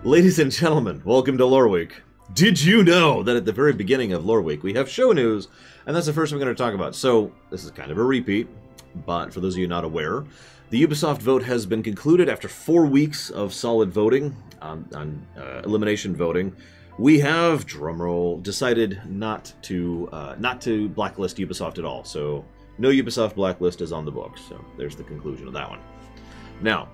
Ladies and gentlemen, welcome to Loreweek. Did you know that at the very beginning of Loreweek we have show news, and that's the first we're going to talk about. So, this is kind of a repeat, but for those of you not aware, the Ubisoft vote has been concluded after 4 weeks of solid voting, on elimination voting. We have, drumroll, decided not to blacklist Ubisoft at all. So, no Ubisoft blacklist is on the books. So, there's the conclusion of that one. Now,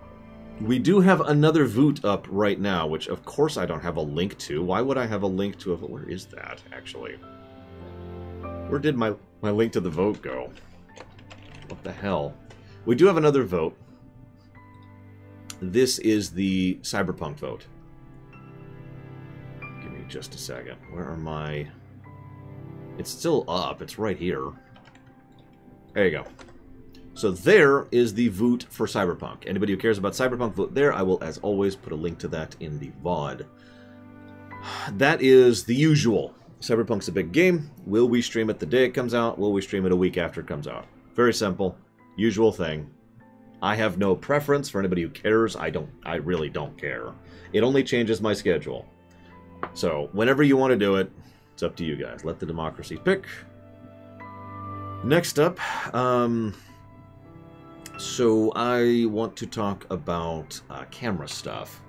we do have another Voot up right now, which of course I don't have a link to. Why would I have a link to it? Where is that, actually? Where did my link to the vote go? What the hell? We do have another vote. This is the Cyberpunk vote. Give me just a second. Where are my... It's still up. It's right here. There you go. So there is the Voot for Cyberpunk. Anybody who cares about Cyberpunk, vote there. I will, as always, put a link to that in the VOD. That is the usual. Cyberpunk's a big game. Will we stream it the day it comes out? Will we stream it a week after it comes out? Very simple. Usual thing. I have no preference. For anybody who cares, I really don't care. It only changes my schedule. So, whenever you want to do it, it's up to you guys. Let the democracy pick. Next up, so I want to talk about camera stuff.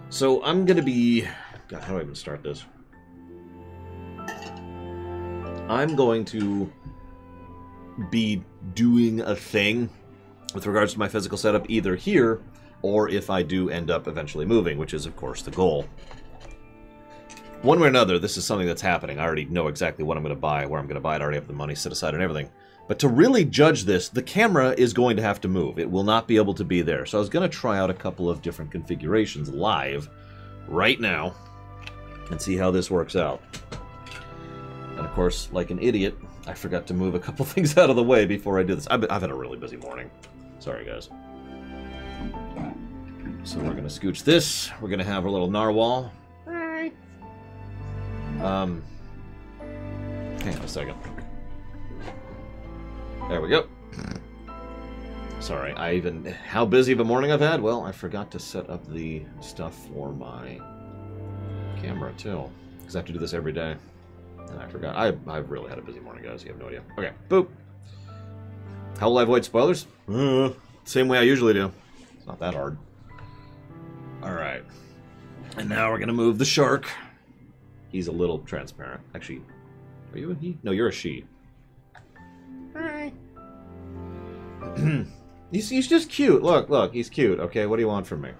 So I'm going to be... God, how do I even start this? I'm going to be doing a thing with regards to my physical setup either here, or if I do end up eventually moving, which is, of course, the goal. One way or another, this is something that's happening. I already know exactly what I'm going to buy, where I'm going to buy it. I already have the money set aside and everything. But to really judge this, the camera is going to have to move. It will not be able to be there. So I was going to try out a couple of different configurations live right now and see how this works out. And of course, like an idiot, I forgot to move a couple things out of the way before I did this. I've had a really busy morning. Sorry, guys. So we're going to scooch this. We're going to have our little narwhal. Hang on a second. There we go. Sorry, how busy of a morning I've had? Well, I forgot to set up the stuff for my camera, too. Because I have to do this every day. And I forgot. I've really had a busy morning, guys. You have no idea. Okay, boop. How will I avoid spoilers? Same way I usually do. It's not that hard. Alright. And now we're going to move the shark. He's a little transparent. Actually, are you a he? No, you're a she. Hi. He's just cute. Look, he's cute. Okay, what do you want from me?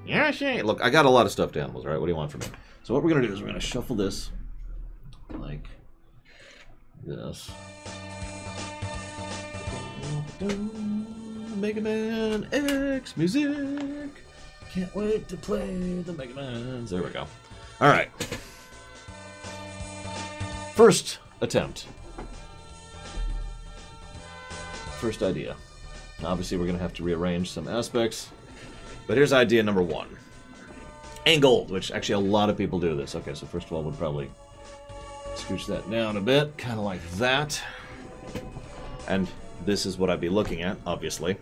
Yeah, she. Look, I got a lot of stuffed animals, right? What do you want from me? So what we're gonna do is we're gonna shuffle this like this. Mega Man X music. Can't wait to play the Mega Mans. There we go. All right. First attempt. First idea. Obviously, we're going to have to rearrange some aspects. But here's idea number one. Angled, which actually a lot of people do this. Okay, so first of all, we'll probably scooch that down a bit, kind of like that. And this is what I'd be looking at, obviously.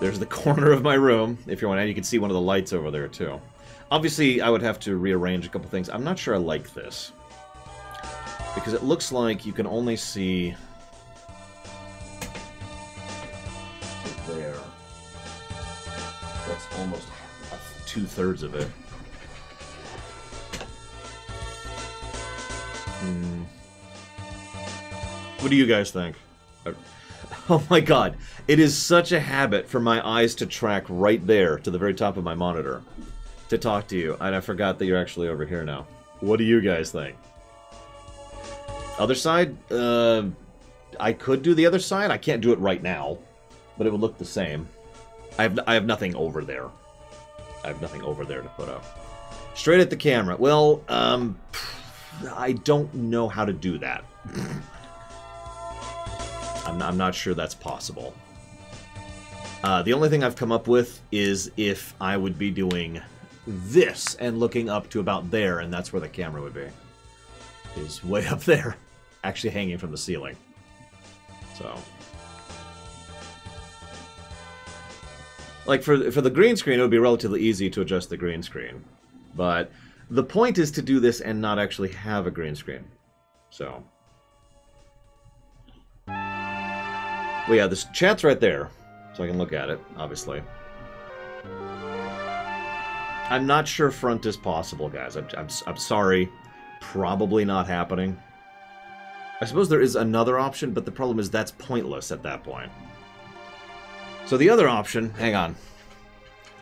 There's the corner of my room. If you're wondering, you can see one of the lights over there, too. Obviously, I would have to rearrange a couple things. I'm not sure I like this. Because it looks like you can only see... there. That's almost 2/3 of it. What do you guys think? Oh my god. It is such a habit for my eyes to track right there to the very top of my monitor to talk to you. And I forgot that you're actually over here now. What do you guys think? Other side? I could do the other side. I can't do it right now, but it would look the same. I have nothing over there. I have nothing over there to put up. Straight at the camera. Well, I don't know how to do that. I'm not sure that's possible. The only thing I've come up with is if I would be doing this and looking up to about there, and that's where the camera would be. Is way up there, actually hanging from the ceiling. So, Like, for the green screen, it would be relatively easy to adjust the green screen. But the point is to do this and not actually have a green screen. So. Well, yeah, this chat's right there. So I can look at it, obviously. I'm not sure front is possible, guys. I'm sorry. Probably not happening. I suppose there is another option, but the problem is that's pointless at that point. So the other option... Hang on.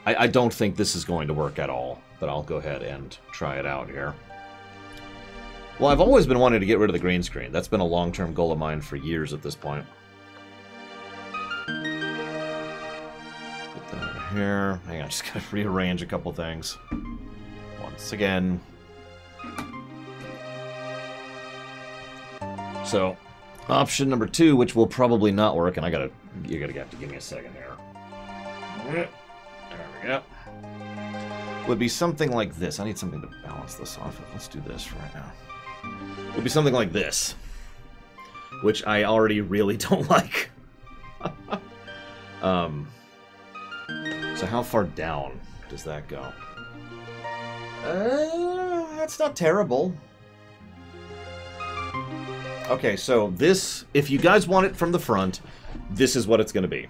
I don't think this is going to work at all, but I'll go ahead and try it out here. Well, I've always been wanting to get rid of the green screen. That's been a long-term goal of mine for years at this point. Put that over here. Hang on, just gotta rearrange a couple things. Once again. So, option number 2, which will probably not work, and you're gonna have to give me a second here. There we go. Would be something like this. I need something to balance this off of. Let's do this right now. Would be something like this, which I already really don't like. So how far down does that go? That's not terrible. Okay, so this, if you guys want it from the front, this is what it's going to be.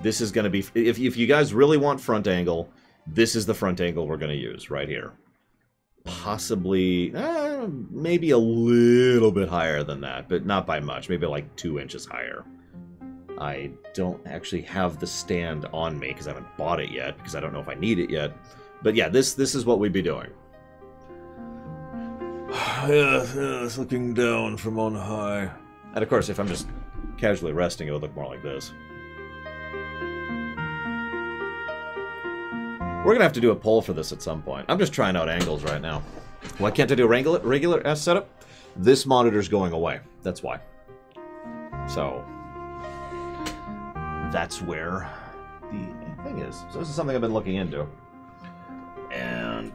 This is going to be, if you guys really want front angle, this is the front angle we're going to use right here. Possibly, maybe a little bit higher than that, but not by much. Maybe like 2 inches higher. I don't actually have the stand on me because I haven't bought it yet, because I don't know if I need it yet. But yeah, this is what we'd be doing. Yes, looking down from on high. And of course, if I'm just casually resting, it would look more like this. We're going to have to do a poll for this at some point. I'm just trying out angles right now. Why can't I do a regular S setup? This monitor's going away. That's why. So, that's where the thing is. So this is something I've been looking into. And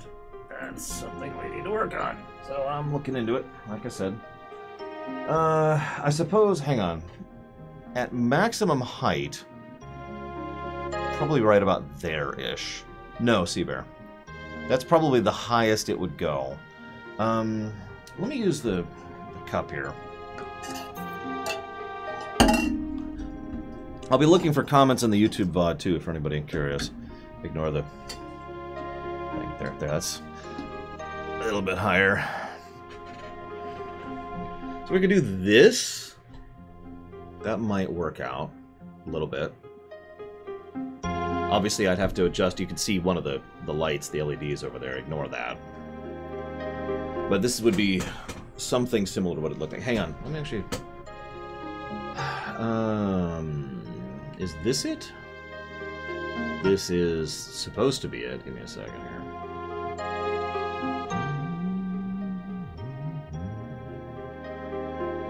that's something we need to work on. So I'm looking into it, like I said. I suppose, hang on. At maximum height, probably right about there-ish. No, Seabear. That's probably the highest it would go. Let me use the cup here. I'll be looking for comments in the YouTube VOD too, for anybody curious. Ignore the thing there. That's a little bit higher. So we could do this. That might work out a little bit. Obviously, I'd have to adjust. You can see one of the lights, the LEDs over there. Ignore that. But this would be something similar to what it looked like. Hang on. Let me actually... is this it? This is supposed to be it. Give me a second here.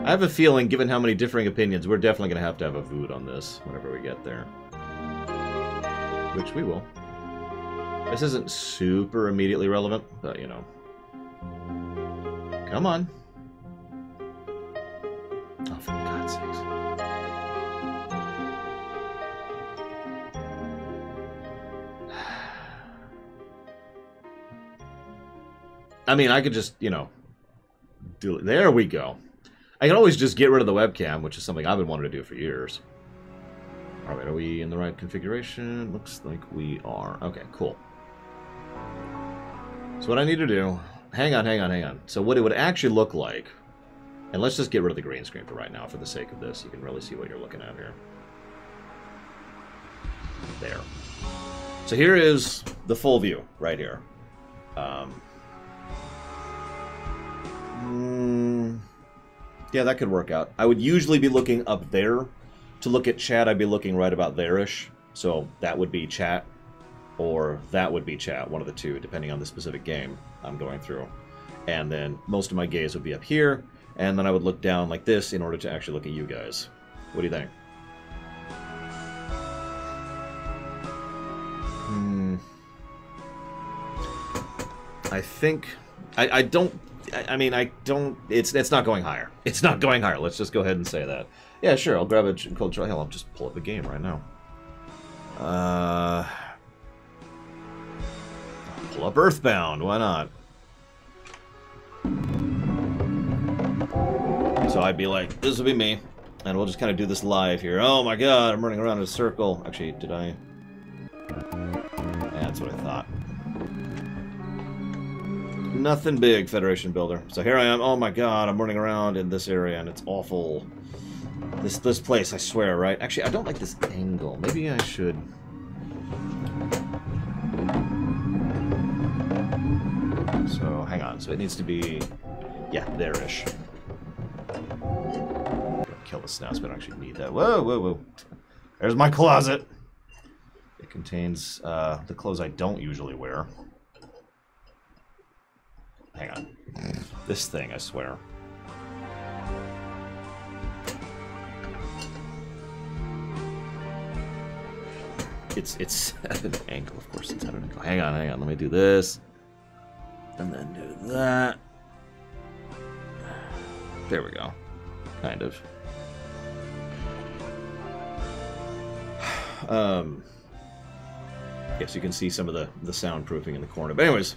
I have a feeling, given how many differing opinions, we're definitely going to have a Voot on this whenever we get there. Which we will. This isn't super immediately relevant, but, you know. Come on. Oh, for God's sakes. I mean, I could just, you know, do it. There we go. I can always just get rid of the webcam, which is something I've been wanting to do for years. Alright, are we in the right configuration? Looks like we are. Okay, cool. So what I need to do... Hang on. So what it would actually look like... And let's just get rid of the green screen for right now, for the sake of this. You can really see what you're looking at here. There. So here is the full view, right here. Yeah, that could work out. I would usually be looking up there. To look at chat, I'd be looking right about there-ish. So that would be chat, or that would be chat, one of the two, depending on the specific game I'm going through. And then most of my gaze would be up here, and then I would look down like this in order to actually look at you guys. What do you think? I think... I don't... I mean, I don't... It's not going higher. It's not going higher. Let's just go ahead and say that. Yeah, sure. I'll grab a cold try. Hell, I'll just pull up a game right now. pull up Earthbound. Why not? So I'd be like, this will be me. And we'll just kind of do this live here. Oh my god, I'm running around in a circle. Actually, did I? Yeah, that's what I thought. Nothing big, Federation Builder. So here I am. Oh my god, I'm running around in this area and it's awful. This place, I swear, right? Actually, I don't like this angle. Maybe I should... So, hang on. So it needs to be... Yeah, there-ish. Kill the snaps, but I don't actually need that. Whoa, whoa, whoa. There's my closet. It contains the clothes I don't usually wear. Hang on. This thing, I swear. It's at an angle, of course it's at an angle. Hang on, let me do this. And then do that. There we go. Kind of. Yes, you can see some of the soundproofing in the corner. But anyways,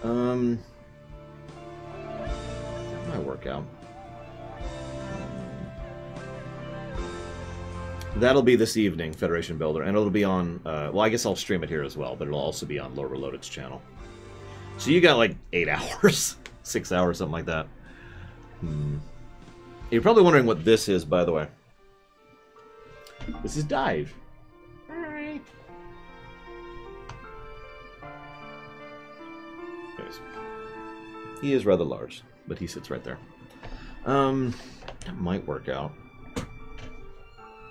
that might work out. That'll be this evening, Federation Builder, and it'll be on, well, I guess I'll stream it here as well, but it'll also be on Lore Reloaded's channel. So you got like 8 hours, 6 hours, something like that. You're probably wondering what this is, by the way. This is Dive. Alright. He is rather large, but he sits right there. That might work out.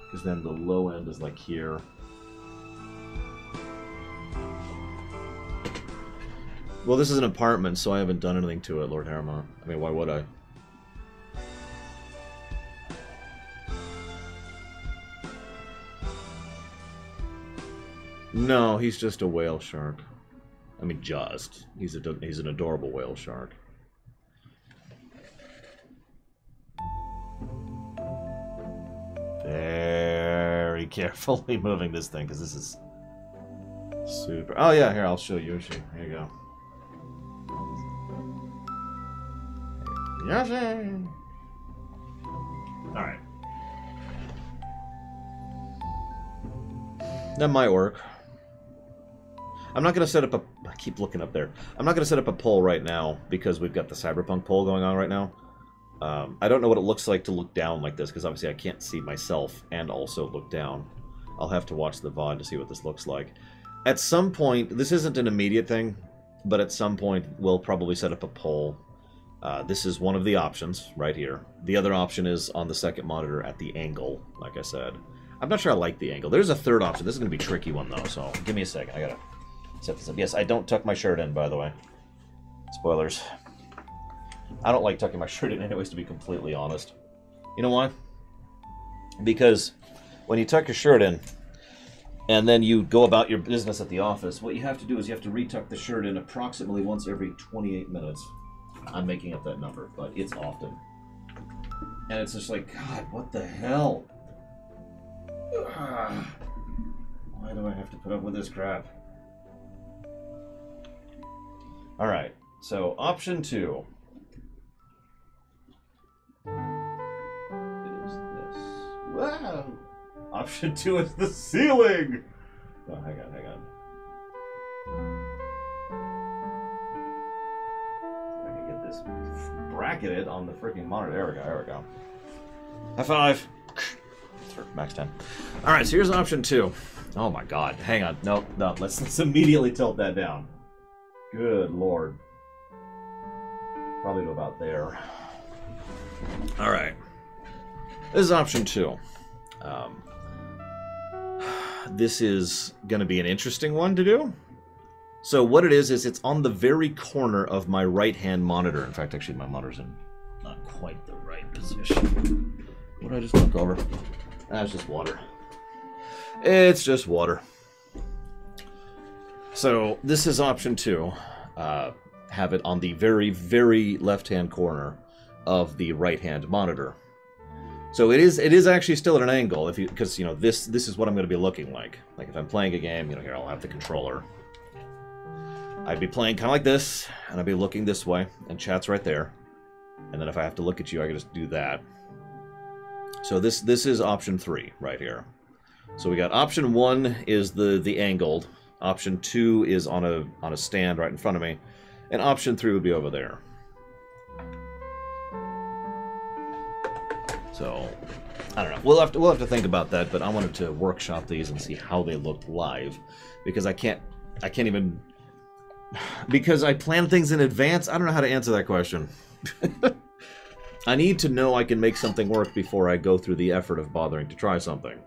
Because then the low end is like here. Well, this is an apartment, so I haven't done anything to it, Lord Harriman. I mean, why would I? No, he's just a whale shark. I mean, just. He's an adorable whale shark. Very carefully moving this thing, because this is super... Oh yeah, here, I'll show you. Here you go. Yoshi! Alright. That might work. I'm not going to set up a... I keep looking up there. I'm not going to set up a poll right now, because we've got the Cyberpunk poll going on right now. I don't know what it looks like to look down like this, because obviously I can't see myself and also look down. I'll have to watch the VOD to see what this looks like. At some point, this isn't an immediate thing, but at some point we'll probably set up a poll. This is one of the options right here. The other option is on the second monitor at the angle, like I said. I'm not sure I like the angle. There's a third option. This is going to be a tricky one, though, so give me a second. I gotta set this up. Yes, I don't tuck my shirt in, by the way. Spoilers. I don't like tucking my shirt in anyways, to be completely honest. You know why? Because when you tuck your shirt in, and then you go about your business at the office, what you have to do is you have to retuck the shirt in approximately once every 28 minutes. I'm making up that number, but it's often. And it's just like, God, what the hell? Why do I have to put up with this crap? Alright, so option 2. Is this. Wow! Option 2 is the ceiling! Oh, hang on, hang on. I can get this bracketed on the freaking monitor. There we go, there we go. High five! Max 10. Alright, so here's option 2. Oh my god, hang on. No, no, let's immediately tilt that down. Good lord. Probably to about there. Alright. This is option 2. This is going to be an interesting one to do. So what it is it's on the very corner of my right-hand monitor. In fact, actually, my monitor's in not quite the right position. What did I just knock over? That's just water. It's just water. So this is option 2. Have it on the very, very left-hand corner of the right-hand monitor. So it is actually still at an angle, because you know this is what I'm going to be looking like. Like if I'm playing a game, you know, here I'll have the controller. I'd be playing kind of like this, and I'd be looking this way, and chat's right there. And then if I have to look at you, I can just do that. So this is option 3 right here. So we got option 1 is the angled. Option 2 is on a stand right in front of me. And option 3 would be over there. So I don't know. We'll have to think about that, but I wanted to workshop these and see how they looked live. Because I can't even, because I plan things in advance. I don't know how to answer that question. I need to know I can make something work before I go through the effort of bothering to try something.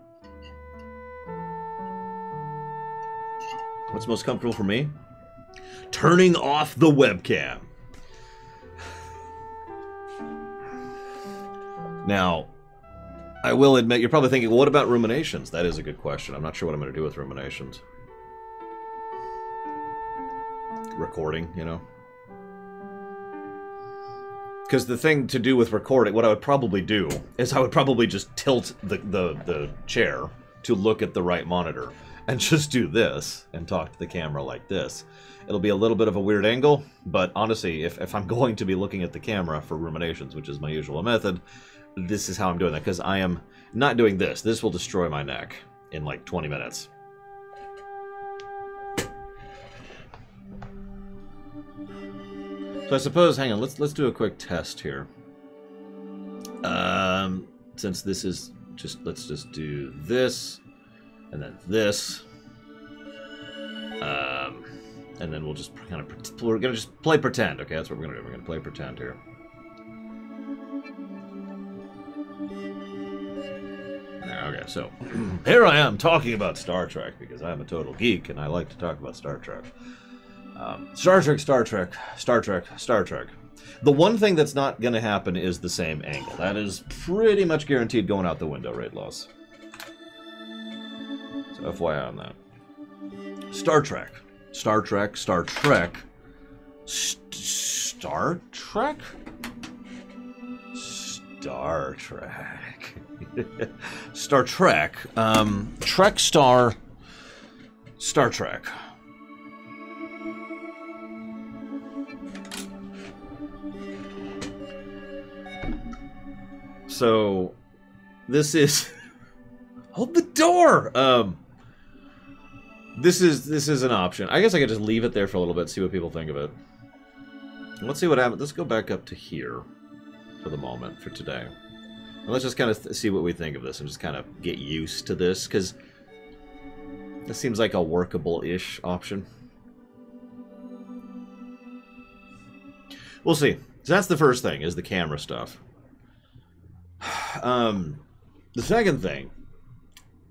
What's most comfortable for me? Turning off the webcam. Now, I will admit, you're probably thinking, well, what about ruminations? That is a good question. I'm not sure what I'm going to do with ruminations. Recording, you know? Because the thing to do with recording, what I would probably do, is I would probably just tilt the chair to look at the right monitor. And just do this, and talk to the camera like this. It'll be a little bit of a weird angle, but honestly, if I'm going to be looking at the camera for ruminations, which is my usual method, this is how I'm doing that, because I am not doing this. This will destroy my neck in like 20 minutes. So I suppose, hang on, let's do a quick test here. Since this is just, let's just do this, and then this, and then we'll just kind of, we're gonna just play pretend. Okay, that's what we're gonna do. We're gonna play pretend here. Okay, so here I am talking about Star Trek because I'm a total geek and I like to talk about Star Trek. Star Trek, Star Trek, Star Trek, Star Trek. The one thing that's not going to happen is the same angle. That is pretty much guaranteed going out the window, rate loss. So FYI on that. Star Trek. Star Trek, Star Trek. Star Trek? Star Trek. Star Trek. Trek Star. Star Trek. So, this is... Hold the door! This is an option. I guess I could just leave it there for a little bit, see what people think of it. Let's see what happens. Let's go back up to here for the moment, for today. And let's just kind of see what we think of this and just kind of get used to this, because this seems like a workable-ish option. We'll see. So that's the first thing, is the camera stuff. The second thing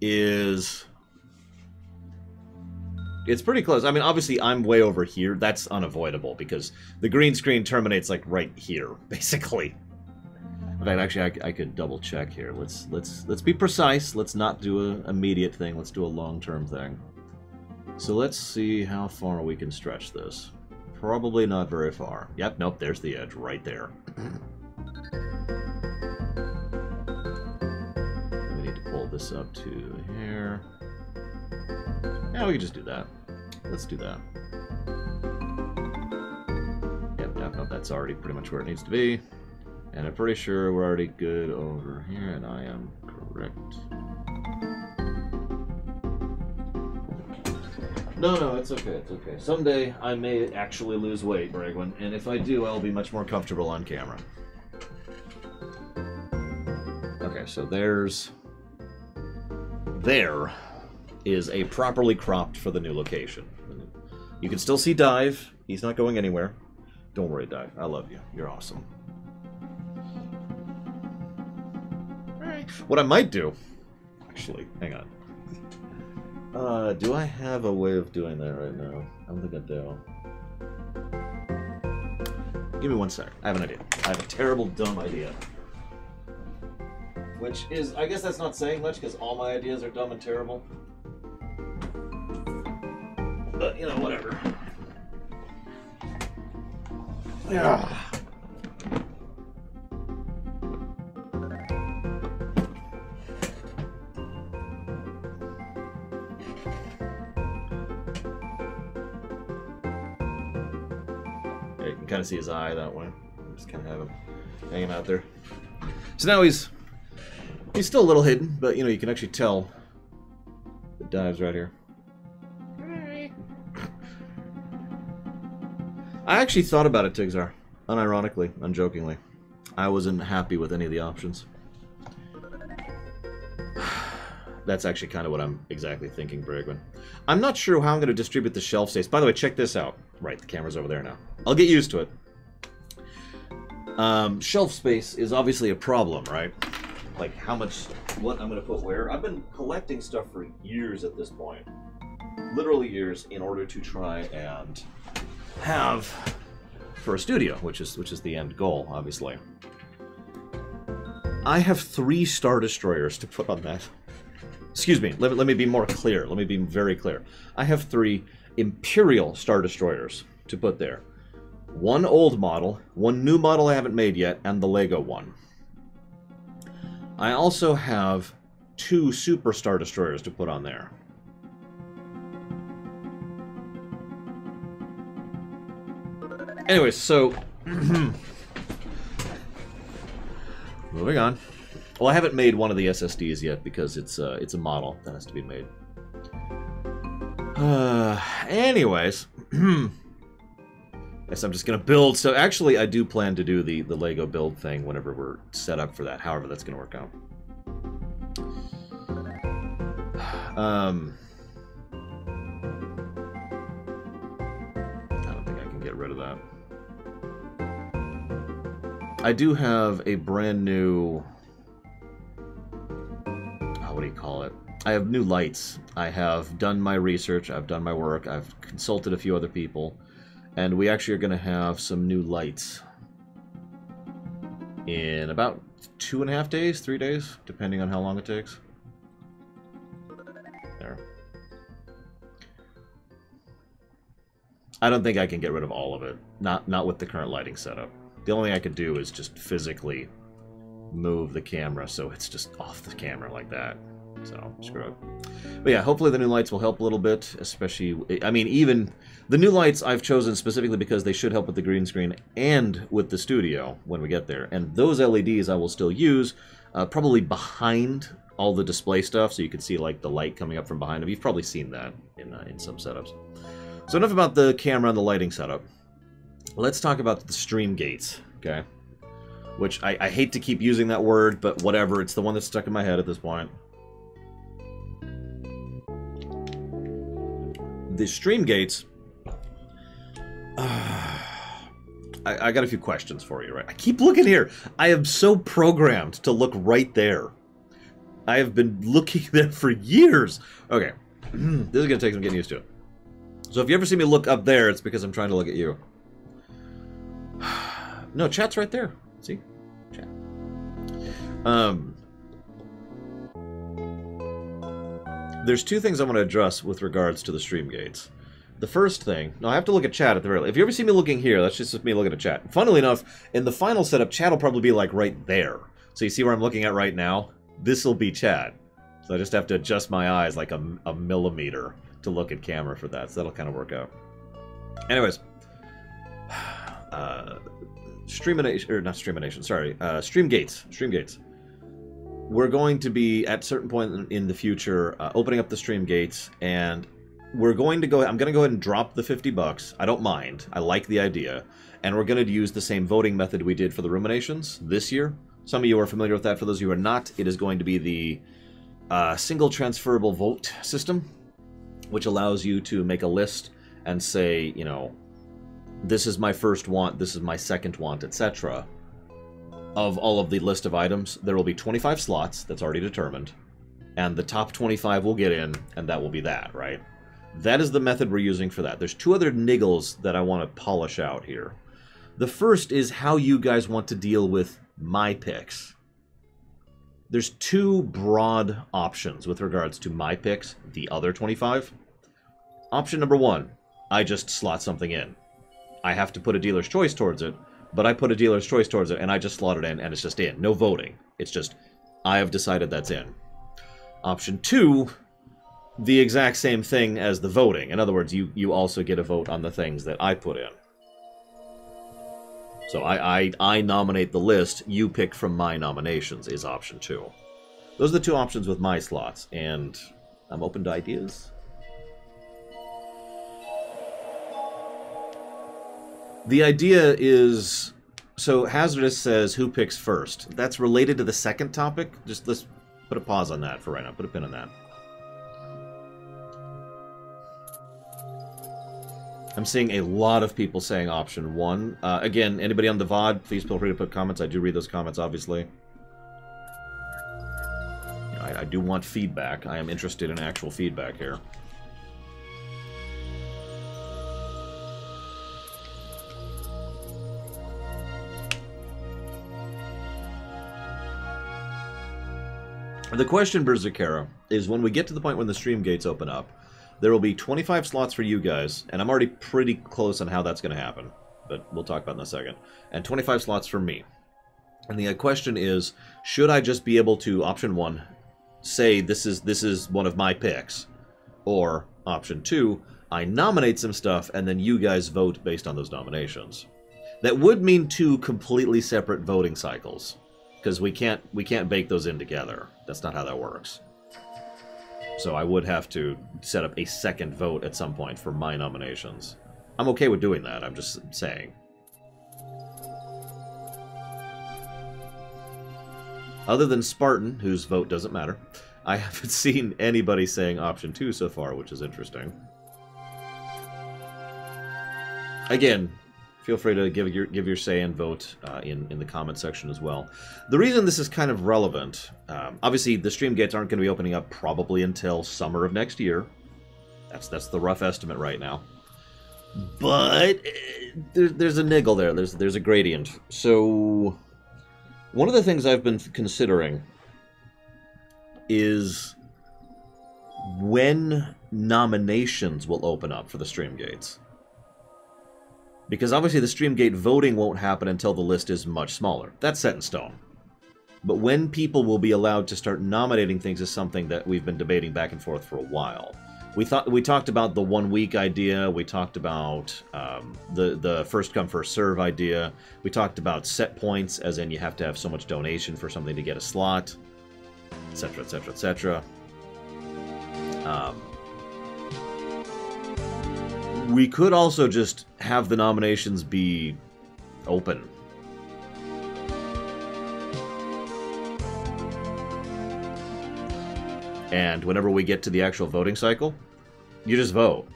is... It's pretty close. I mean, obviously, I'm way over here. That's unavoidable, because the green screen terminates, like, right here, basically. In fact, actually, I could double-check here. Let's be precise. Let's not do an immediate thing. Let's do a long-term thing. So let's see how far we can stretch this. Probably not very far. Yep, nope, there's the edge right there. We need to pull this up to here. Yeah, we can just do that. Let's do that. Yep, nope, that's already pretty much where it needs to be. And I'm pretty sure we're already good over here, and I am correct. No, it's okay, it's okay. Someday I may actually lose weight, Bragwin, and if I do, I'll be much more comfortable on camera. Okay, so there is a properly cropped for the new location. You can still see Dive. He's not going anywhere. Don't worry, Dive. I love you. You're awesome. Alright. What I might do... Actually, hang on. Do I have a way of doing that right now? I don't think I do. Give me 1 sec. I have an idea. I have a terrible, dumb idea. Which is... I guess that's not saying much, because all my ideas are dumb and terrible. But, you know, whatever. Yeah. can kind of see his eye that way. Just kind of have him hanging out there. So now he's still a little hidden, but you know, you can actually tell the dives right here. I actually thought about it, Tigzar. Unironically, unjokingly. I wasn't happy with any of the options. That's actually kind of what I'm exactly thinking, Bragman. I'm not sure how I'm going to distribute the shelf space. By the way, check this out. Right, the camera's over there now. I'll get used to it. Shelf space is obviously a problem, right? Like how much, what I'm going to put where. I've been collecting stuff for years at this point. Literally years, in order to try and have for a studio, which is the end goal, obviously. I have 3 Star Destroyers to put on that. Excuse me, let me be more clear. Let me be very clear. I have 3 Imperial Star Destroyers to put there. 1 old model, 1 new model I haven't made yet, and the Lego one. I also have 2 Super Star Destroyers to put on there. Anyways, so moving on. Well, I haven't made one of the SSDs yet because it's a model that has to be made. Anyways, guess I'm just gonna build. So actually, I do plan to do the Lego build thing whenever we're set up for that. However, that's gonna work out. I don't think I can get rid of that. I do have a brand new... what do you call it? I have new lights. I have done my research, I've done my work, I've consulted a few other people, and we actually are going to have some new lights in about 2.5 days, 3 days, depending on how long it takes. There. I don't think I can get rid of all of it. Not with the current lighting setup. The only thing I could do is just physically move the camera so it's just off the camera like that. So, screw it. But yeah, hopefully the new lights will help a little bit, especially... I mean, even the new lights I've chosen specifically because they should help with the green screen and with the studio when we get there. And those LEDs I will still use, probably behind all the display stuff, so you can see like the light coming up from behind them. You've probably seen that in some setups. So enough about the camera and the lighting setup. Let's talk about the Streamgates, okay? Which I hate to keep using that word, but whatever. It's the one that's stuck in my head at this point. The Streamgates... I got a few questions for you, right? I keep looking here. I am so programmed to look right there. I have been looking there for years. Okay. This is going to take some getting used to. So if you ever see me look up there, it's because I'm trying to look at you. No, chat's right there. See? Chat. There's 2 things I want to address with regards to the Streamgates. The first thing... No, I have to look at chat at the very least. If you ever see me looking here, that's just me looking at chat. Funnily enough, in the final setup, chat will probably be like right there. So you see where I'm looking at right now? This will be chat. So I just have to adjust my eyes like a millimeter to look at camera for that. So that'll kind of work out. Anyways. Streamination, or not Streamination, sorry, Streamgates. We're going to be, at a certain point in the future, opening up the Streamgates, and we're going to go, I'm going to go ahead and drop the $50. I don't mind. I like the idea. And we're going to use the same voting method we did for the Ruminations this year. Some of you are familiar with that. For those of you who are not, it is going to be the single transferable vote system, which allows you to make a list and say, you know, this is my first want, this is my second want, etc. Of all of the list of items. There will be 25 slots, that's already determined, and the top 25 will get in, and that will be that, right? That is the method we're using for that. There's 2 other niggles that I want to polish out here. The first is how you guys want to deal with my picks. There's 2 broad options with regards to my picks, the other 25. Option number 1, I just slot something in. I have to put a dealer's choice towards it, but I put a dealer's choice towards it, and I just slot it in, and it's just in. No voting. It's just, I have decided that's in. Option 2, the exact same thing as the voting. In other words, you also get a vote on the things that I put in. So I nominate the list, you pick from my nominations is option 2. Those are the 2 options with my slots, and I'm open to ideas. The idea is, so Hazardous says who picks first. That's related to the second topic. Just let's put a pause on that for right now. Put a pin on that. I'm seeing a lot of people saying option 1. Again, anybody on the VOD, please feel free to put comments. I do read those comments, obviously. You know, I do want feedback. I am interested in actual feedback here. The question, Berserkera, is when we get to the point when the stream gates open up, there will be 25 slots for you guys, and I'm already pretty close on how that's going to happen, but we'll talk about it in a second, and 25 slots for me. And the question is, should I just be able to, option 1, say this is one of my picks, or option 2, I nominate some stuff, and then you guys vote based on those nominations. That would mean 2 completely separate voting cycles, because we can't bake those in together. That's not how that works. So I would have to set up a second vote at some point for my nominations. I'm okay with doing that, I'm just saying. Other than Spartan, whose vote doesn't matter, I haven't seen anybody saying option 2 so far, which is interesting. Again, feel free to give your say and vote in the comment section as well. The reason this is kind of relevant, obviously the stream gates aren't going to be opening up probably until summer of next year. That's the rough estimate right now. But there's a niggle there. There's a gradient. So one of the things I've been considering is when nominations will open up for the stream gates. Because obviously the Streamgate voting won't happen until the list is much smaller. That's set in stone. But when people will be allowed to start nominating things is something that we've been debating back and forth for a while. We talked about the 1 week idea. We talked about the first come first serve idea. We talked about set points, as in you have to have so much donation for something to get a slot, etc., etc., etc. We could also just have the nominations be open. And whenever we get to the actual voting cycle, you just vote.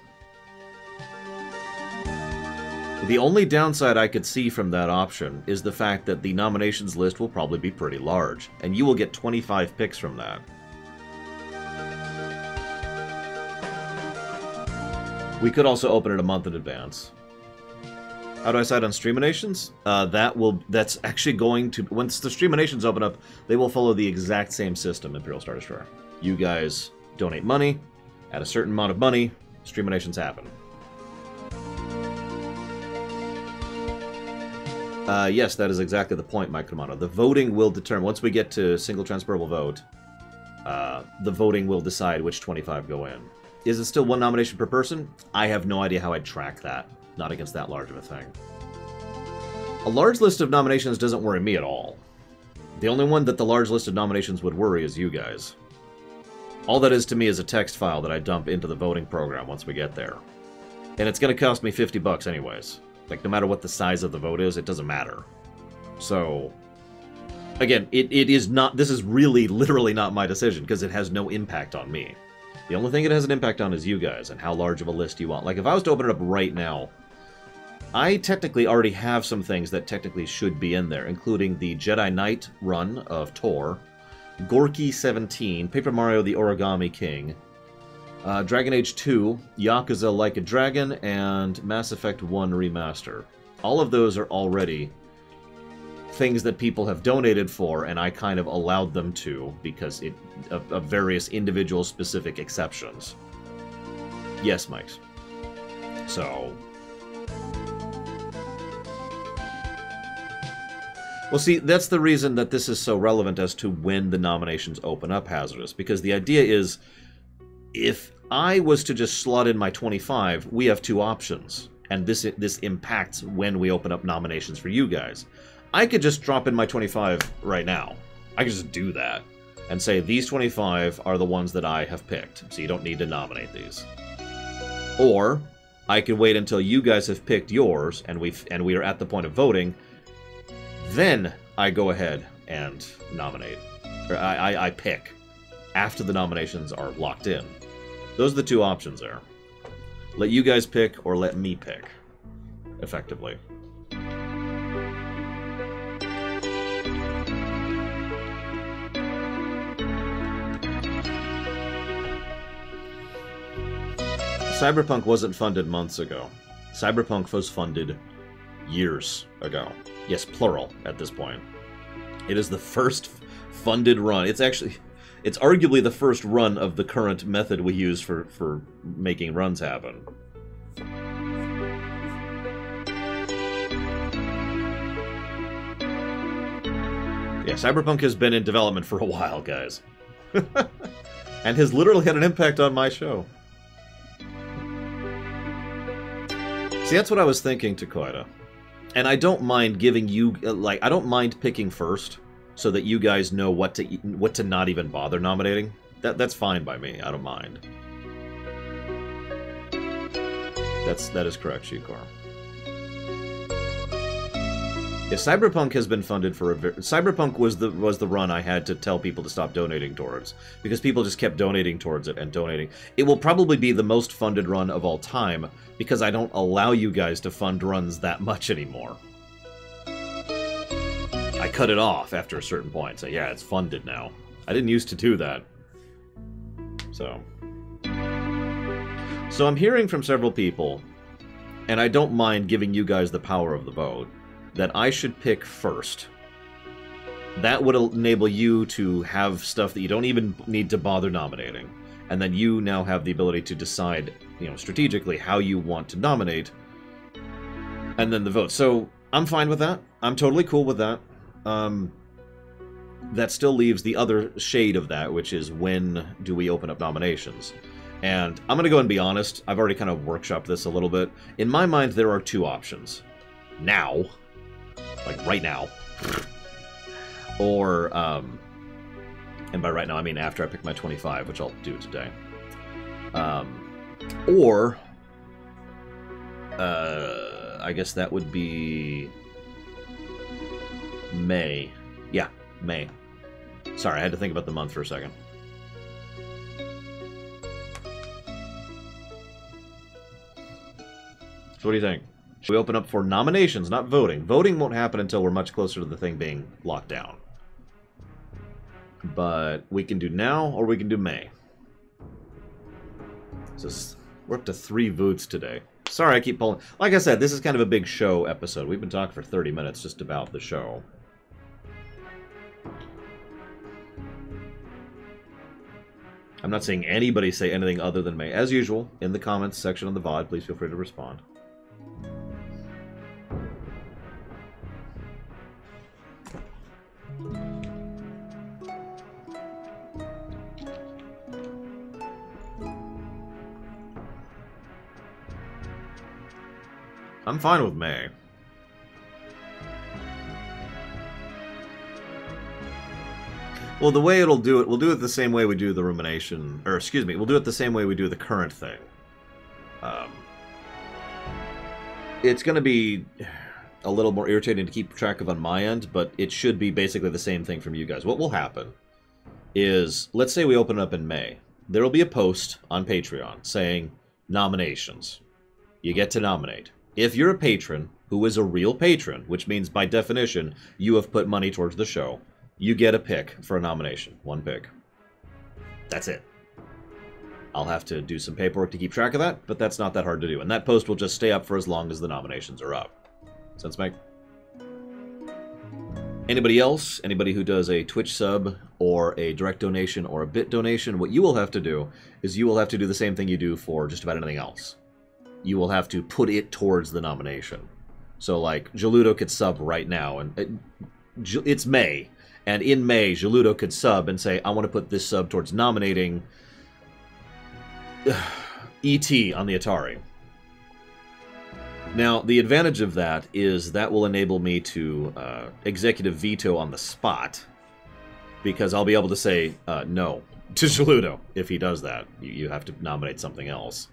The only downside I could see from that option is the fact that the nominations list will probably be pretty large, and you will get 25 picks from that. We could also open it a month in advance. How do I decide on Streaminations? That's actually going to... Once the Streaminations open up, they will follow the exact same system, Imperial Star Destroyer. You guys donate money. At a certain amount of money, Streaminations happen. Yes, that is exactly the point, Mike Romano. The voting will determine... Once we get to single transferable vote, the voting will decide which 25 go in. Is it still 1 nomination per person? I have no idea how I'd track that. Not against that large of a thing. A large list of nominations doesn't worry me at all. The only one that the large list of nominations would worry is you guys. All that is to me is a text file that I dump into the voting program once we get there. And it's going to cost me $50 anyways. Like, no matter what the size of the vote is, it doesn't matter. So, again, it is not... This is really, literally not my decision, because it has no impact on me. The only thing it has an impact on is you guys and how large of a list you want. Like, if I was to open it up right now, I technically already have some things that technically should be in there, including the Jedi Knight run of Tor, Gorky 17, Paper Mario the Origami King, Dragon Age 2, Yakuza Like a Dragon, and Mass Effect 1 Remaster. All of those are already things that people have donated for, and I kind of allowed them to because of various individual specific exceptions. Yes, Mike. So... Well, see, that's the reason that this is so relevant as to when the nominations open up, Hazardous, because the idea is, if I was to just slot in my 25, we have 2 options. and this impacts when we open up nominations for you guys. I could just drop in my 25 right now. I could just do that and say these 25 are the ones that I have picked, so you don't need to nominate these. Or I can wait until you guys have picked yours and we are at the point of voting. Then I go ahead and nominate. Or I pick after the nominations are locked in. Those are the two options there. Let you guys pick or let me pick, effectively. Cyberpunk wasn't funded months ago. Cyberpunk was funded years ago. Yes, plural at this point. It is the first funded run. It's arguably the first run of the current method we use for making runs happen. Yeah, Cyberpunk has been in development for a while, guys. And has literally had an impact on my show. See, that's what I was thinking, Takoida. And I don't mind giving you, like, I don't mind picking first, so that you guys know what to not even bother nominating. That's fine by me. I don't mind. That is correct, Shikor. Yeah, Cyberpunk has been funded for Cyberpunk was the run I had to tell people to stop donating towards, because people just kept donating towards it and donating. It will probably be the most funded run of all time, because I don't allow you guys to fund runs that much anymore. I cut it off after a certain point, so yeah, it's funded now. I didn't used to do that. So I'm hearing from several people, and I don't mind giving you guys the power of the vote, that I should pick first. That would enable you to have stuff that you don't even need to bother nominating. And then you now have the ability to decide, you know, strategically how you want to nominate. And then the vote. So, I'm fine with that. I'm totally cool with that. That still leaves the other shade of that, which is when do we open up nominations? And I'm going to go and be honest. I've already kind of workshopped this a little bit. In my mind, there are two options. Now. Like, right now. Or, and by right now, I mean after I pick my 25, which I'll do today. Or, I guess that would be May. Yeah, May. Sorry, I had to think about the month for a second. So what do you think? Should we open up for nominations, not voting? Voting won't happen until we're much closer to the thing being locked down. But we can do now, or we can do May. We're up to 3 Voots today. Sorry, I keep pulling. Like I said, this is kind of a big show episode. We've been talking for 30 minutes just about the show. I'm not seeing anybody say anything other than May. As usual, in the comments section of the VOD, please feel free to respond. I'm fine with May. Well, the way it'll do it, we'll do it the same way we do the rumination, or excuse me, we'll do it the same way we do the current thing. It's going to be a little more irritating to keep track of on my end, but it should be basically the same thing from you guys. What will happen is, let's say we open it up in May. There will be a post on Patreon saying, nominations. You get to nominate. If you're a patron who is a real patron, which means by definition you have put money towards the show, you get a pick for a nomination. 1 pick. That's it. I'll have to do some paperwork to keep track of that, but that's not that hard to do. And that post will just stay up for as long as the nominations are up. Sense make? Anybody else? Anybody who does a Twitch sub or a direct donation or a bit donation, what you will have to do is you will have to do the same thing you do for just about anything else. You will have to put it towards the nomination. So, like, Geludo could sub right now, and it's May. And in May, Geludo could sub and say, I want to put this sub towards nominating E.T. on the Atari. Now, the advantage of that is that will enable me to executive veto on the spot, because I'll be able to say no to Shaludo if he does that. You have to nominate something else.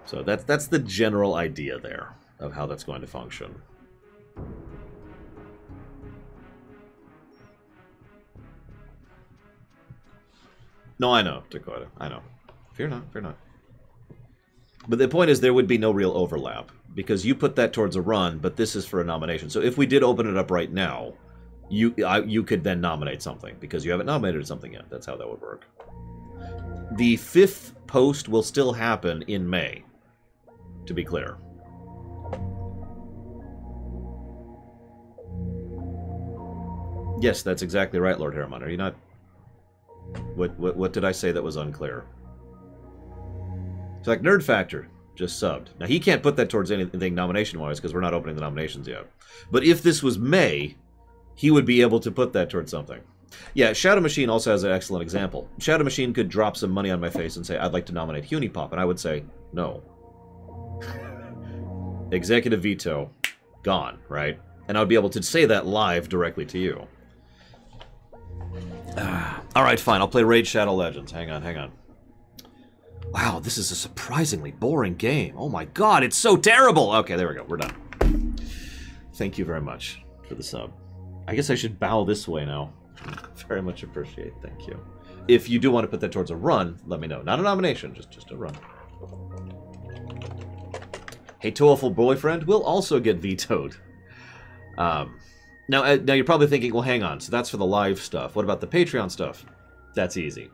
So that's the general idea there of how that's going to function. No, I know, Dakota. I know. Fear not, fear not. But the point is there would be no real overlap, because you put that towards a run, but this is for a nomination. So if we did open it up right now, you could then nominate something, because you haven't nominated something yet. That's how that would work. The 5th post will still happen in May, to be clear. Yes, that's exactly right, Lord Harriman. Are you not... What did I say that was unclear? It's like Nerd Factor just subbed. Now, he can't put that towards anything nomination-wise because we're not opening the nominations yet. But if this was May, he would be able to put that towards something. Yeah, Shadow Machine also has an excellent example. Shadow Machine could drop some money on my face and say, I'd like to nominate Hunipop, and I would say, no. Executive veto, gone, right? And I would be able to say that live directly to you. Alright, fine, I'll play Raid Shadow Legends. Hang on, hang on. Wow, this is a surprisingly boring game. Oh my god, it's so terrible! Okay, there we go, we're done. Thank you very much for the sub. I guess I should bow this way now. Very much appreciate, thank you. If you do want to put that towards a run, let me know. Not a nomination, just a run. Hey, Toeful Boyfriend will also get vetoed. Now you're probably thinking, well, hang on, so that's for the live stuff. What about the Patreon stuff? That's easy.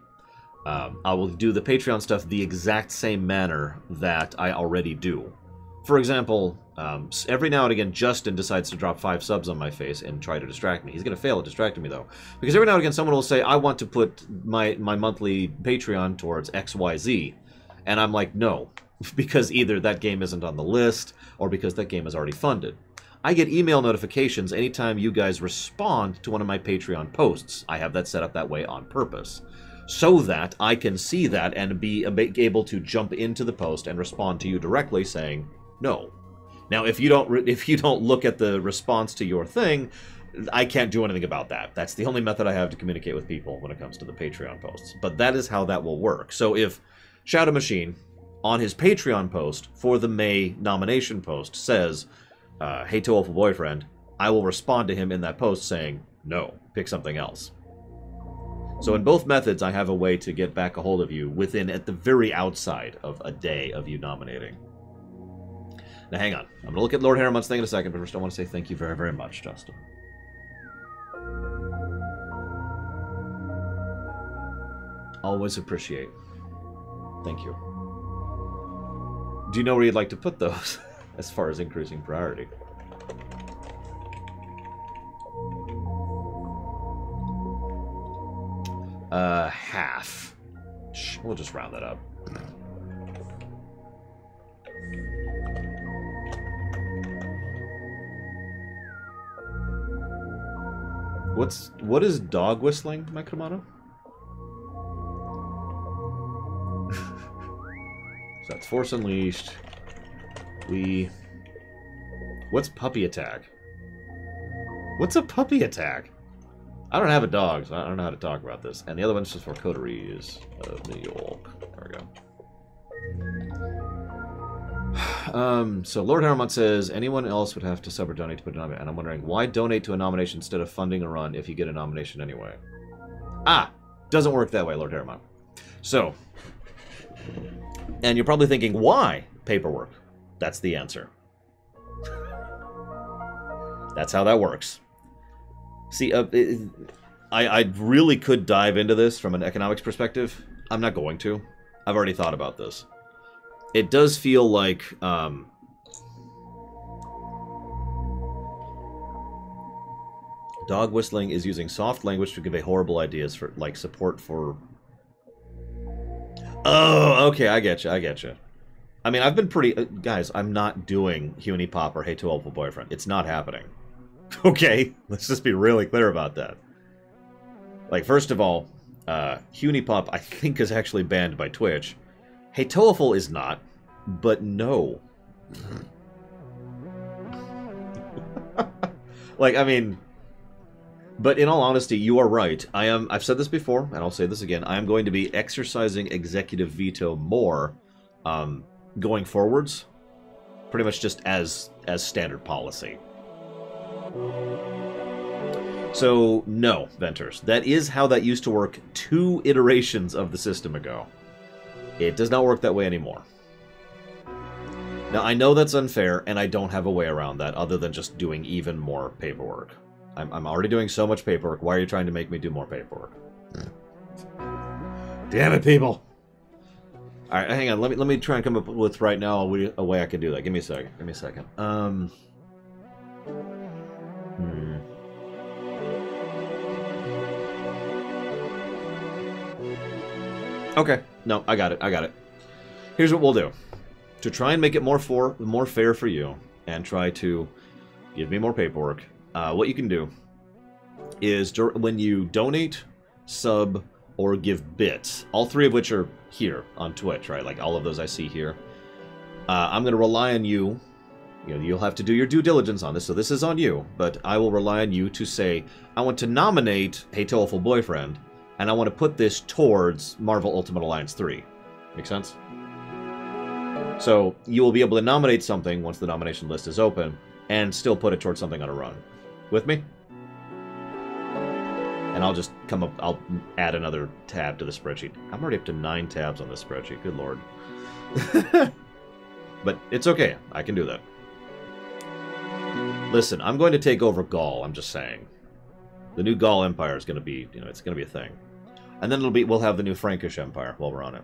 I will do the Patreon stuff the exact same manner that I already do. For example, every now and again, Justin decides to drop 5 subs on my face and try to distract me. He's going to fail at distracting me, though. Because every now and again, someone will say, I want to put my monthly Patreon towards XYZ. And I'm like, no. Because either that game isn't on the list, or because that game is already funded. I get email notifications anytime you guys respond to one of my Patreon posts. I have that set up that way on purpose, so that I can see that and be able to jump into the post and respond to you directly saying no. Now, if you don't look at the response to your thing, I can't do anything about that. That's the only method I have to communicate with people when it comes to the Patreon posts. But that is how that will work. So if Shadow Machine, on his Patreon post for the May nomination post, says, hey, Toeful Boyfriend, I will respond to him in that post saying, no, pick something else. So in both methods, I have a way to get back a hold of you within, at the very outside of a day of you nominating. Now, hang on. I'm going to look at Lord Harriman's thing in a second, but first I want to say thank you very, very much, Justin. Always appreciate. Thank you. Do you know where you'd like to put those, as far as increasing priority? Half. We'll just round that up. What is dog whistling, Micromono? So that's Force Unleashed. What's puppy attack? What's a puppy attack? I don't have a dog, so I don't know how to talk about this. And the other one's just for coteries of New York. There we go. So Lord Harriman says, anyone else would have to sub or donate to put a nomination. And I'm wondering, why donate to a nomination instead of funding a run if you get a nomination anyway? Ah! Doesn't work that way, Lord Harriman. So, and you're probably thinking, why? Paperwork. That's the answer. That's how that works. See, I really could dive into this from an economics perspective. I'm not going to. I've already thought about this. It does feel like dog whistling is using soft language to convey horrible ideas for, like, support for... Oh, okay, I get you, I get you. I mean, I've been pretty... guys, I'm not doing Hunipop or Hey Toeful Boyfriend. It's not happening. Okay, let's just be really clear about that. Like, first of all, Hunipop, I think, is actually banned by Twitch. Hey Toeful is not, but no. Like, I mean... But in all honesty, you are right. I've said this before, and I'll say this again. I am going to be exercising executive veto more going forwards. Pretty much just as standard policy. So, no, Venters. That is how that used to work 2 iterations of the system ago. It does not work that way anymore. Now, I know that's unfair, and I don't have a way around that other than just doing even more paperwork. I'm already doing so much paperwork. Why are you trying to make me do more paperwork? Damn it, people! Alright, hang on. Let me try and come up with right now a way I can do that. Give me a second. Give me a second. Okay. No, I got it. I got it. Here's what we'll do. To try and make it more fair for you, and try to give me more paperwork, what you can do is when you donate, sub, or give bits, all 3 of which are here on Twitch, right? Like all of those I see here. I'm going to rely on you. You know, you'll have to do your due diligence on this, so this is on you. But I will rely on you to say, I want to nominate Hey Tollful Boyfriend, and I want to put this towards Marvel Ultimate Alliance 3. Make sense? So you will be able to nominate something once the nomination list is open, and still put it towards something on a run. With me? And I'll just come up, I'll add another tab to the spreadsheet. I'm already up to 9 tabs on this spreadsheet, good lord. But it's okay, I can do that. Listen, I'm going to take over Gaul, I'm just saying. The new Gaul Empire is going to be, you know, it's going to be a thing. And then we'll have the new Frankish Empire while we're on it.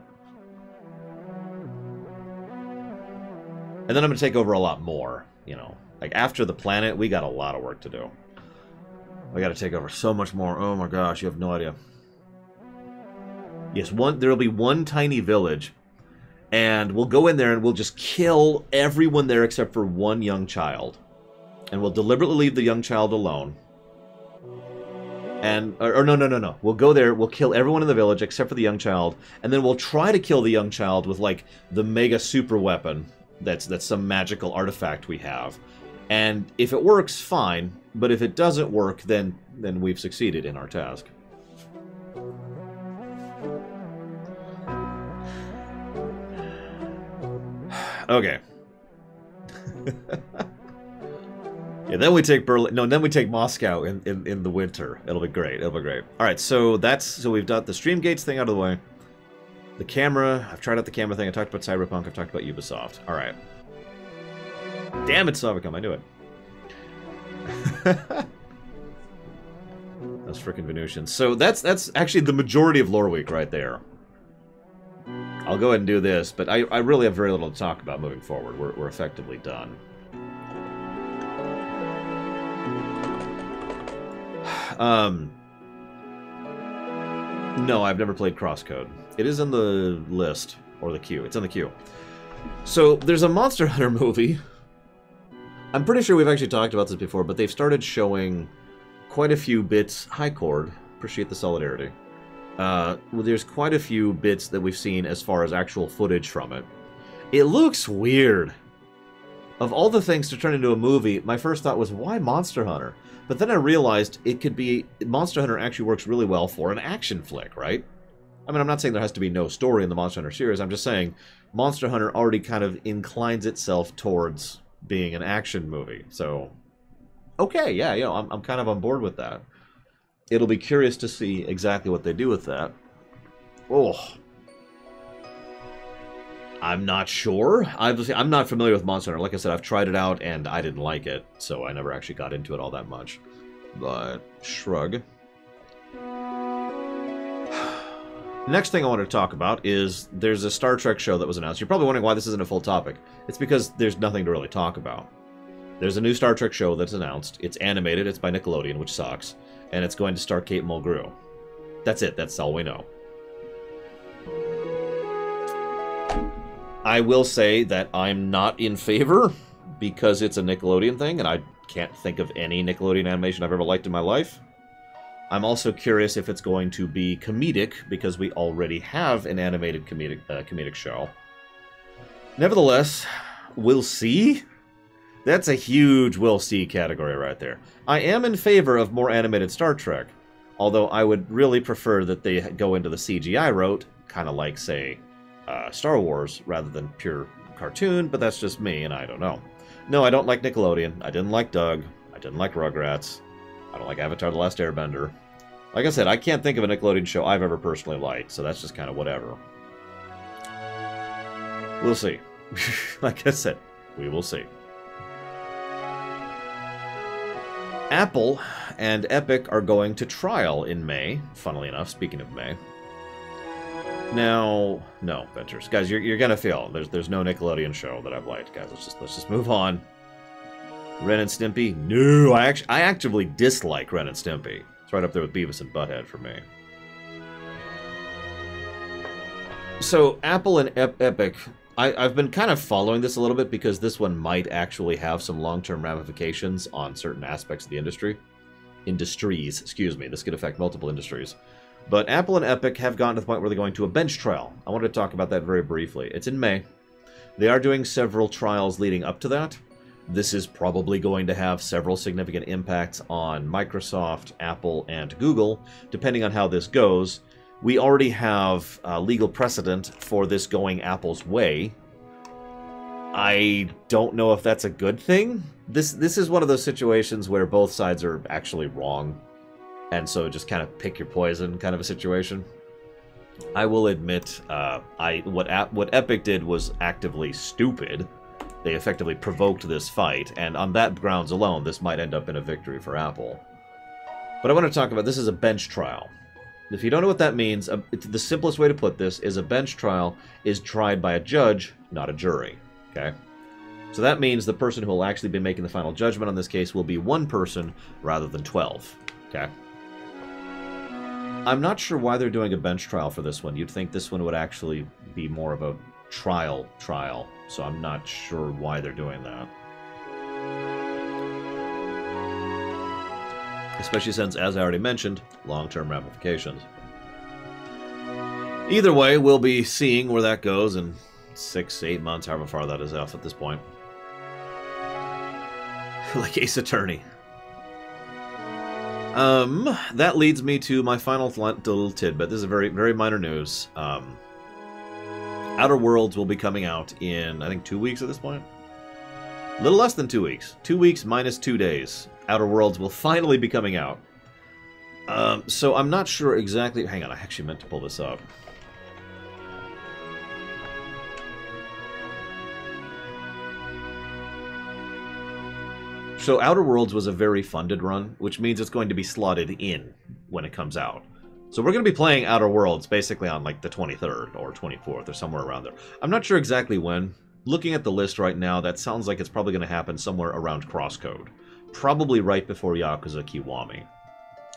And then I'm going to take over a lot more, you know. Like, after the planet, we got a lot of work to do. We got to take over so much more. Oh my gosh, you have no idea. Yes, there'll be one tiny village, and we'll go in there and we'll just kill everyone there except for one young child. And we'll deliberately leave the young child alone. And, no. We'll go there, we'll kill everyone in the village except for the young child, and then we'll try to kill the young child with, like, the mega super weapon that's some magical artifact we have. And if it works, fine. But if it doesn't work, then we've succeeded in our task. Okay. Yeah, then we take Berlin. No, then we take Moscow in the winter. It'll be great. It'll be great. All right, so we've got the Streamgates thing out of the way. The camera. I've tried out the camera thing. I talked about Cyberpunk. I've talked about Ubisoft. All right. Damn it, Savicum, I knew it. Those frickin' Venusians. So that's actually the majority of Loreweek right there. I'll go ahead and do this, but I really have very little to talk about moving forward. We're effectively done. No, I've never played Crosscode. It is in the list, or the queue. It's in the queue. So, there's a Monster Hunter movie. I'm pretty sure we've actually talked about this before, but they've started showing quite a few bits. Hi, Cord. Appreciate the solidarity. Well, there's quite a few bits that we've seen as far as actual footage from it. It looks weird. Of all the things to turn into a movie, my first thought was, why Monster Hunter? But then I realized it could be... Monster Hunter actually works really well for an action flick, right? I mean, I'm not saying there has to be no story in the Monster Hunter series. I'm just saying Monster Hunter already kind of inclines itself towards being an action movie. So, okay, yeah, you know, I'm kind of on board with that. It'll be curious to see exactly what they do with that. Oh. I'm not sure. I'm not familiar with Monster Hunter. Like I said, I've tried it out, and I didn't like it, so I never actually got into it all that much. But, shrug. Next thing I want to talk about is there's a Star Trek show that was announced. You're probably wondering why this isn't a full topic. It's because there's nothing to really talk about. There's a new Star Trek show that's announced. It's animated. It's by Nickelodeon, which sucks. And it's going to star Kate Mulgrew. That's it. That's all we know. I will say that I'm not in favor because it's a Nickelodeon thing, and I can't think of any Nickelodeon animation I've ever liked in my life. I'm also curious if it's going to be comedic, because we already have an animated comedic show. Nevertheless, We'll see? That's a huge we'll see category right there. I am in favor of more animated Star Trek, although I would really prefer that they go into the CGI route, kind of like, say, Star Wars, rather than pure cartoon, but that's just me, and I don't know. No, I don't like Nickelodeon. I didn't like Doug. I didn't like Rugrats. I don't like Avatar The Last Airbender. Like I said, I can't think of a Nickelodeon show I've ever personally liked, so that's just kind of whatever. We'll see. Like I said, we will see. Apple and Epic are going to trial in May, funnily enough, speaking of May. Now, no, Ventures. Guys, you're gonna feel there's no Nickelodeon show that I've liked, guys. Let's just move on. Ren and Stimpy? No, I actively dislike Ren and Stimpy. It's right up there with Beavis and Butthead for me. So, Apple and Epic, I've been kind of following this a little bit because this one might actually have some long-term ramifications on certain aspects of the industries, excuse me. This could affect multiple industries. But Apple and Epic have gotten to the point where they're going to a bench trial. I wanted to talk about that very briefly. It's in May. They are doing several trials leading up to that. This is probably going to have several significant impacts on Microsoft, Apple, and Google, depending on how this goes. We already have legal precedent for this going Apple's way. I don't know if that's a good thing. This is one of those situations where both sides are actually wrong. And so just kind of pick your poison kind of a situation. I will admit, what Epic did was actively stupid. They effectively provoked this fight, and on that grounds alone, this might end up in a victory for Apple. But I want to talk about, this is a bench trial. If you don't know what that means, the simplest way to put this is a bench trial is tried by a judge, not a jury. Okay? So that means the person who will actually be making the final judgment on this case will be one person rather than 12. Okay? I'm not sure why they're doing a bench trial for this one. You'd think this one would actually be more of a trial, so I'm not sure why they're doing that. Especially since, as I already mentioned, long-term ramifications. Either way, we'll be seeing where that goes in 6, 8 months, however far that is off at this point. Like Ace Attorney. That leads me to my final little tidbit. This is a very, very minor news. Outer Worlds will be coming out in, I think, 2 weeks at this point. A little less than 2 weeks. 2 weeks minus 2 days. Outer Worlds will finally be coming out. So I'm not sure exactly... Hang on, I actually meant to pull this up. So Outer Worlds was a very funded run, which means it's going to be slotted in when it comes out. So we're going to be playing Outer Worlds basically on like the 23rd or 24th or somewhere around there. I'm not sure exactly when. Looking at the list right now, that sounds like it's probably going to happen somewhere around Crosscode. Probably right before Yakuza Kiwami.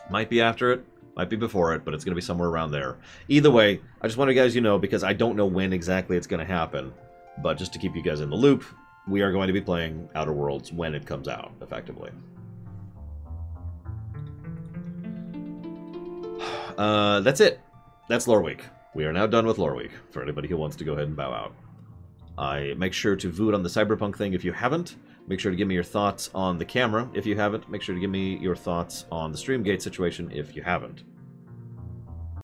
Might be after it, might be before it, but it's going to be somewhere around there. Either way, I just want you guys to know, because I don't know when exactly it's going to happen, but just to keep you guys in the loop, we are going to be playing Outer Worlds when it comes out, effectively. That's it. That's Loreweek. We are now done with Loreweek, for anybody who wants to go ahead and bow out. Make sure to vote on the Cyberpunk thing if you haven't. Make sure to give me your thoughts on the camera if you haven't. Make sure to give me your thoughts on the Streamgate situation if you haven't.